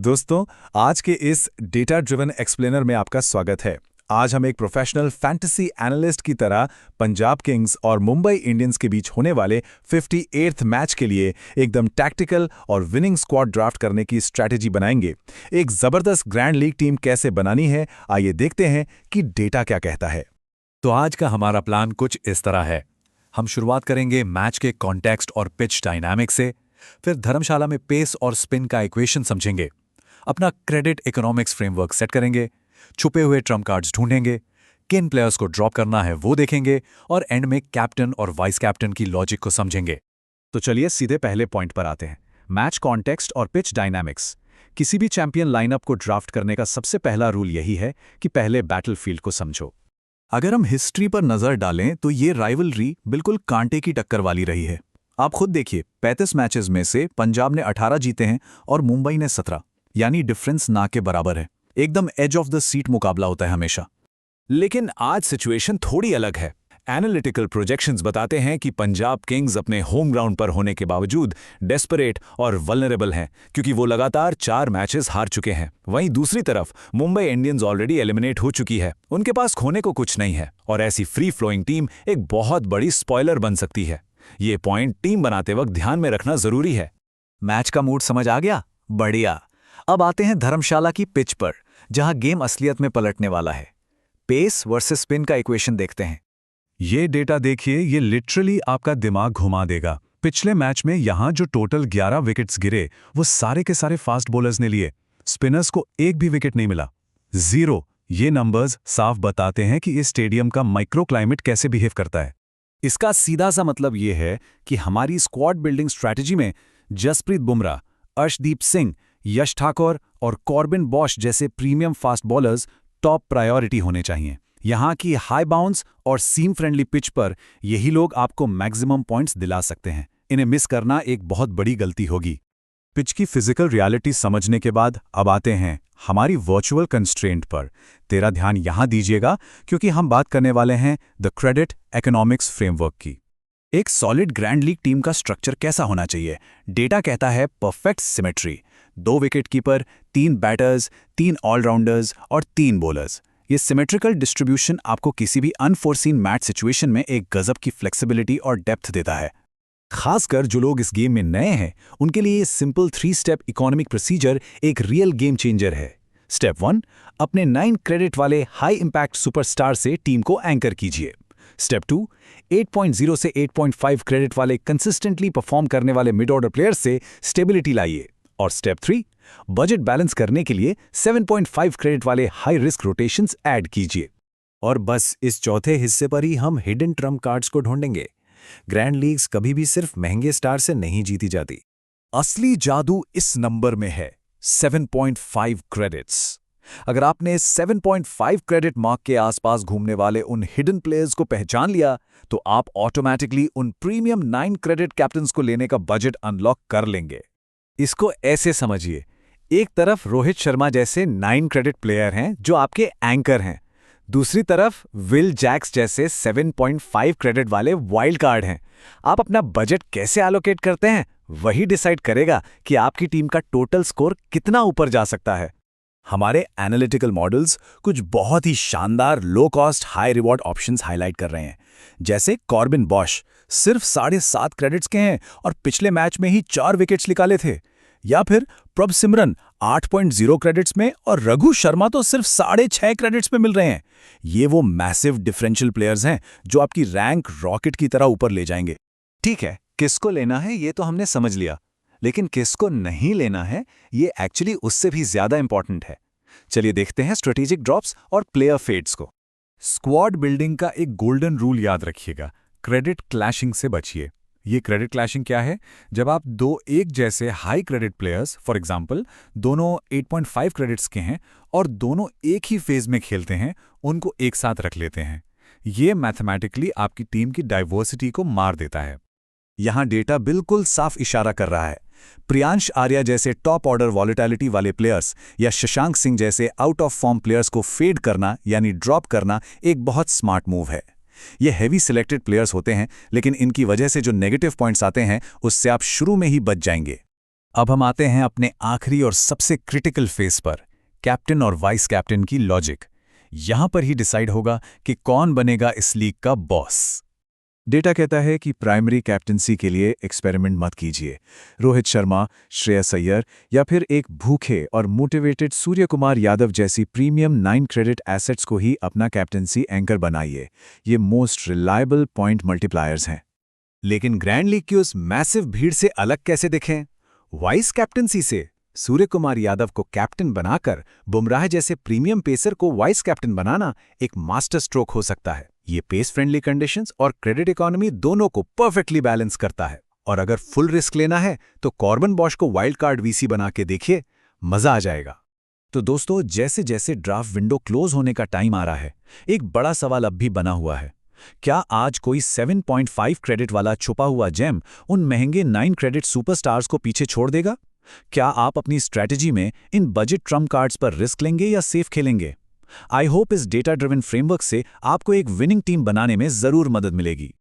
दोस्तों, आज के इस डेटा ड्रिवन एक्सप्लेनर में आपका स्वागत है। आज हम एक प्रोफेशनल फैंटेसी एनालिस्ट की तरह पंजाब किंग्स और मुंबई इंडियंस के बीच होने वाले 58th मैच के लिए एकदम टैक्टिकल और विनिंग स्क्वाड ड्राफ्ट करने की स्ट्रैटेजी बनाएंगे। एक जबरदस्त ग्रैंड लीग टीम कैसे बनानी है, आइए देखते हैं कि डेटा क्या कहता है। तो आज का हमारा प्लान कुछ इस तरह है। हम शुरुआत करेंगे मैच के कॉन्टेक्स्ट और पिच डायनामिक से, फिर धर्मशाला में पेस और स्पिन का इक्वेशन समझेंगे, अपना क्रेडिट इकोनॉमिक्स फ्रेमवर्क सेट करेंगे, छुपे हुए ट्रम्प कार्ड्स ढूंढेंगे, किन प्लेयर्स को ड्रॉप करना है वो देखेंगे और एंड में कैप्टन और वाइस कैप्टन की लॉजिक को समझेंगे। तो चलिए सीधे पहले पॉइंट पर आते हैं, मैच कॉन्टेक्स्ट और पिच डायनामिक्स। किसी भी चैंपियन लाइनअप को ड्राफ्ट करने का सबसे पहला रूल यही है कि पहले बैटलफील्ड को समझो। अगर हम हिस्ट्री पर नजर डालें तो ये राइवलरी बिल्कुल कांटे की टक्कर वाली रही है। आप खुद देखिए, 35 मैचेस में से पंजाब ने 18 जीते हैं और मुंबई ने 17, यानी डिफरेंस ना के बराबर है। एकदम एज ऑफ द सीट मुकाबला होता है हमेशा। लेकिन आज सिचुएशन थोड़ी अलग है। एनालिटिकल प्रोजेक्शंस बताते हैं कि पंजाब किंग्स अपने होम ग्राउंड पर होने के बावजूद डेस्परेट और वल्नरेबल हैं, क्योंकि वो लगातार 4 मैचेस हार चुके हैं। वहीं दूसरी तरफ मुंबई इंडियंस ऑलरेडी एलिमिनेट हो चुकी है। उनके पास खोने को कुछ नहीं है और ऐसी फ्री फ्लोइंग टीम एक बहुत बड़ी स्पॉइलर बन सकती है। ये पॉइंट टीम बनाते वक्त ध्यान में रखना जरूरी है। मैच का मूड समझ आ गया? बढ़िया। अब आते हैं धर्मशाला की पिच पर, जहां गेम असलियत में पलटने वाला है। पेस वर्सेस स्पिन का इक्वेशन देखते हैं। ये डेटा देखिए, ये लिटरली आपका दिमाग घुमा देगा। पिछले मैच में यहां जो टोटल 11 विकेट्स गिरे, वो सारे के सारे फास्ट बॉलर्स ने लिए। स्पिनर्स को एक भी विकेट नहीं मिला, 0। ये नंबर्स साफ बताते हैं कि इस स्टेडियम का माइक्रो क्लाइमेट कैसे बिहेव करता है। इसका सीधा सा मतलब ये है कि हमारी स्क्वाड बिल्डिंग स्ट्रैटेजी में जसप्रीत बुमराह, अर्शदीप सिंह, यश ठाकुर और कॉर्बिन बॉश जैसे premium fast bowlers top priority होने चाहिए। यहाँ की हाई बाउंस और सीम फ्रेंडली पिच पर यही लोग आपको मैक्सिमम पॉइंट्स दिला सकते हैं। इन्हें मिस करना एक बहुत बड़ी गलती होगी। पिच की फिजिकल रियलिटी समझने के बाद अब आते हैं हमारी वर्चुअल कंस्ट्रेंट पर। तेरा ध्यान यहां दीजिएगा, क्योंकि हम बात करने वाले हैं द क्रेडिट इकोनॉमिक्स फ्रेमवर्क की। एक सॉलिड ग्रैंड लीग टीम का स्ट्रक्चर कैसा होना चाहिए? डेटा कहता है perfect symmetry. 2 wicket keeper, 3 batters, 3 allrounders और 3 बॉलर्स। ये सिमेट्रिकल डिस्ट्रीब्यूशन आपको किसी भी अनफोर्सीन मैच सिचुएशन में एक गजब की फ्लेक्सिबिलिटी और डेप्थ देता है। खासकर जो लोग इस गेम में नए हैं, उनके लिए ये सिंपल 3 स्टेप इकोनॉमिक प्रोसीजर एक रियल गेम चेंजर है। स्टेप 1, अपने 9 क्रेडिट वाले हाई इंपैक्ट सुपरस्टार से टीम को एंकर कीजिए। स्टेप 2, 8.0 से 8.5 क्रेडिट वाले कंसिस्टेंटली परफॉर्म करने वाले मिड ऑर्डर प्लेयर से स्टेबिलिटी लाइए। और स्टेप 3, बजट बैलेंस करने के लिए 7.5 क्रेडिट वाले हाई रिस्क रोटेशंस ऐड कीजिए। और बस इस चौथे हिस्से पर ही हम हिडन ट्रम्प कार्ड्स को ढूंढेंगे। ग्रैंड लीग्स कभी भी सिर्फ महंगे स्टार से नहीं जीती जाती। असली जादू इस नंबर में है, 7.5 क्रेडिट्स। अगर आपने 7.5 क्रेडिट मार्क के आसपास घूमने वाले उन हिडन प्लेयर्स को पहचान लिया, तो आप ऑटोमैटिकली उन प्रीमियम 9 क्रेडिट कैप्टन्स को लेने का बजट अनलॉक कर लेंगे। इसको ऐसे समझिए, एक तरफ रोहित शर्मा जैसे 9 क्रेडिट प्लेयर हैं जो आपके एंकर हैं, दूसरी तरफ विल जैक्स जैसे 7.5 क्रेडिट वाले वाइल्ड कार्ड हैं। आप अपना बजट कैसे एलोकेट करते हैं, वही डिसाइड करेगा कि आपकी टीम का टोटल स्कोर कितना ऊपर जा सकता है। हमारे एनालिटिकल मॉडल्स कुछ बहुत ही शानदार low cost high reward options highlight कर रहे हैं, जैसे कॉर्बिन बॉश सिर्फ 7.5 क्रेडिट्स के हैं और पिछले मैच में ही 4 विकेट्स निकाले थे, या फिर प्रभ सिमरन 8.0 क्रेडिट्स में और रघु शर्मा तो सिर्फ 6.5 क्रेडिट्स में मिल रहे हैं। ये वो मैसिव डिफरेंशियल प्लेयर्स हैं जो आपकी रैंक रॉकेट की तरह ऊपर ले जाएंगे। ठीक है, किसको लेना है ये तो हमने समझ लिया, लेकिन किसको नहीं लेना है ये एक्चुअली उससे भी ज्यादा इंपॉर्टेंट है। चलिए देखते हैं स्ट्रेटेजिक ड्रॉप्स और प्लेयर फेड्स को। स्क्वाड बिल्डिंग का एक गोल्डन रूल याद रखिएगा, क्रेडिट क्लैशिंग से बचिए। ये क्रेडिट क्लैशिंग क्या है? जब आप 2 एक जैसे high credit players, for example दोनों 8.5 क्रेडिट्स के हैं और दोनों एक ही फेज में खेलते हैं, उनको एक साथ रख लेते हैं। ये मैथमेटिकली आपकी टीम की डाइवर्सिटी को मार देता है। यहां डेटा बिल्कुल साफ इशारा कर रहा है। प्रियांश आर्या जैसे टॉप ऑर्डर वॉलेटिलिटी वाले प्लेयर्स या शशांक सिंह जैसे आउट ऑफ फॉर्म प्लेयर्स को फेड करना यानी ड्रॉप करना एक बहुत स्मार्ट मूव है। ये हेवी सिलेक्टेड प्लेयर्स होते हैं, लेकिन इनकी वजह से जो नेगेटिव पॉइंट्स आते हैं उससे आप शुरू में ही बच जाएंगे। अब हम आते हैं अपने आखिरी और सबसे क्रिटिकल फेस पर, कैप्टन और वाइस कैप्टन की लॉजिक। यहां पर ही डिसाइड होगा कि कौन बनेगा इस लीग का बॉस। डेटा कहता है कि प्राइमरी कैप्टनसी के लिए एक्सपेरिमेंट मत कीजिए। रोहित शर्मा, श्रेयस अय्यर या फिर एक भूखे और मोटिवेटेड सूर्य कुमार यादव जैसी प्रीमियम 9 क्रेडिट एसेट्स को ही अपना कैप्टनसी एंकर बनाइए। ये मोस्ट रिलायबल पॉइंट मल्टीप्लायर्स हैं। लेकिन ग्रैंड लीग की उस मैसिव भीड़ से अलग कैसे दिखें? वाइस कैप्टनसी से सूर्य कुमार यादव को कैप्टन बनाकर बुमराह जैसे प्रीमियम पेसर को वाइस कैप्टन बनाना एक मास्टर स्ट्रोक हो सकता है। ये पेस फ्रेंडली कंडीशंस और क्रेडिट इकोनॉमी दोनों को परफेक्टली बैलेंस करता है। और अगर फुल रिस्क लेना है तो कॉर्बन बॉश को वाइल्ड कार्ड वीसी बना के देखिए, मजा आ जाएगा। तो दोस्तों, जैसे जैसे ड्राफ्ट विंडो क्लोज होने का टाइम आ रहा है, एक बड़ा सवाल अब भी बना हुआ है। क्या आज कोई 7.5 क्रेडिट वाला छुपा हुआ जेम उन महंगे 9 क्रेडिट सुपरस्टार्स को पीछे छोड़ देगा? क्या आप अपनी स्ट्रैटेजी में इन बजट ट्रम्प कार्ड्स पर रिस्क लेंगे या सेफ खेलेंगे? आई होप इस डेटा ड्रिवन फ्रेमवर्क से आपको एक विनिंग टीम बनाने में जरूर मदद मिलेगी।